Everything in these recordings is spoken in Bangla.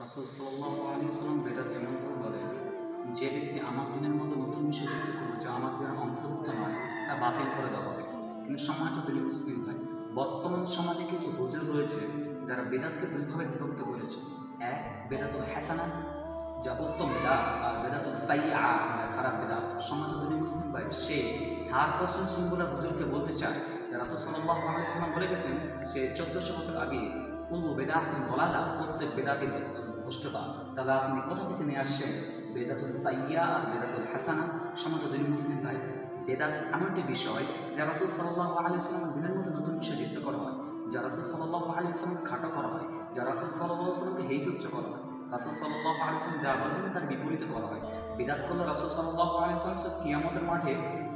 রাসূল সাল্লাল্লাহু আলাইহি ওয়াসাল্লাম বেদাত এমনভাবে বলেন, যে ব্যক্তি আমার দিনের মতো নতুন বিষয় যুক্ত করবে যা আমার দিনের অন্তর্ভুক্ত নয় তা বাতিল করে দেওয়া হবে। কিন্তু সম্মানিত দিনী মুসলিম ভাই, বর্তমান সমাজে কিছু হুজুর রয়েছে যারা বেদাতকে দুইভাবে বিভক্ত করেছে। এক, বেদাতুল হাসানা যা উত্তম বেদাত, আর বেদাতুল সাইয়্যা যা খারাপ বেদাত। সম্মানিত দিনী মুসলিম ভাই, সে তার প্রশংসনগুলো হুজুরকে বলতে চায় যে রাসূল সাল্লাল্লাহু আলাইহি ওয়াসাল্লাম বলে গেছেন সে 1400 বছর আগে কুল্লু বেদাতিন দলালা, প্রত্যেক বেদাতিন ভ্রষ্টতা। তাহলে আপনি কোথা থেকে নিয়ে আসছেন বেদাতুল সাইয়্যা আর বেদাতুল হাসানা? সম্মানিত দিনী মুসলিম ভাই, বেদাত এমন একটি বিষয় যা রাসূল সাল্লাল্লাহু আলাইহি ওয়াসাল্লামের দিনের মধ্যে নতুন বিষয় যুক্ত করা হয়, যা রাসূল সাল্লাল্লাহু আলাইহি ওয়াসাল্লামকে খাটো করা হয়, যা রাসূল সাল্লাল্লাহু আলাইহি ওয়াসাল্লামকে হেয়তুচ্ছ করা হয়, রাসূল সাল্লাল্লাহু আলাইহি ওয়াসাল্লাম যা বলেছেন তার বিপরীত করা হয়। বিদআত করলে রাসূল সাল্লাল্লাহু আলাইহি ওয়াসাল্লাম কিয়ামতের মাঠে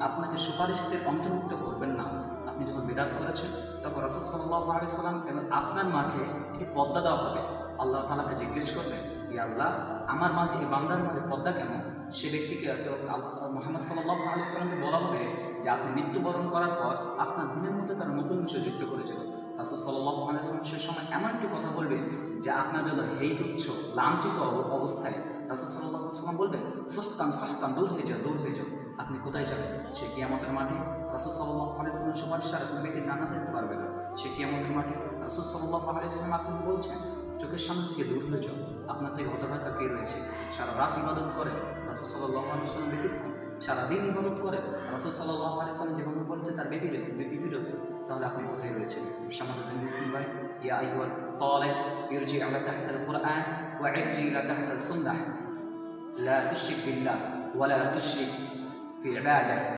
আপনাকে সুপারিশদের অন্তর্ভুক্ত করবেন না। আপনি যখন বিদআত করেছেন তখন রাসূল সাল্লাল্লাহু আলাইহি ওয়াসাল্লাম এবং আপনার মাঝে একটি পর্দা দেওয়া হবে। আল্লাহ তাআলাকে জিজ্ঞেস করবেন, ইয়া আল্লাহ, আমার মাঝে এই বান্দার মাঝে পর্দা কেন? সে ব্যক্তিকে মুহাম্মদ সাল্লাল্লাহু আলাইহি ওয়াসাল্লামকে বলা হবে যে আপনি মৃত্যুবরণ করার পর আপনার দিনের মধ্যে তারা নতুন বিষয় যুক্ত করেছিল। রাসূল সাল্লাল্লাহু আলাইহি ওয়াসাল্লাম সে সময় এমন একটি কথা বলবেন যে আপনার জন্য হেয়তুচ্ছ লাঞ্ছিত অবস্থায় রাসূল সাল্লাল্লাহু আলাইহি ওয়াসাল্লাম বলবেন, সুহকান সাহকান, দূর হয়ে যাও, দূর হয়ে যাও। আপনি কোথায় যাবেন? সে কিয়ামতের মাঠে রাসূল সাল্লাল্লাহু আলাইহি ওয়াসাল্লামের সুপারিশ ছাড়া কোনো ব্যক্তি জান্নাতে যেতে পারবে না। সে কিয়ামতের মাঠে রাসূল সাল্লাল্লাহু আলাইহি ওয়াসাল্লাম আপনাকে বলছেন, চোখের সামনে থেকে দূর হয়ে যাও, আপনার থেকে হতভাগা কে রয়েছে? সারা রাত ইবাদত করে রাসূল সাল্লাল্লাহু আলাইহি ওয়াসাল্লাম ব্যতিক্রম, সারাদিন ইবাদত করে রাসূল সাল্লাল্লাহু আলাইহি ওয়াসাল্লাম যেভাবে বলেছে তার বিবিরত। তাহলে আপনি কোথায় রয়েছেন? সম্মানিত মুসলিম ভাই, ইয়া আইয়ুহাত তালিব ইরজি আলা তাহতাল কুরআন ওয়া ইরজি ইলা তাহতাল সুন্নাহ লা তুশরিক বিল্লাহ ওয়া লা তুশরিক ফি ইবাদাহ।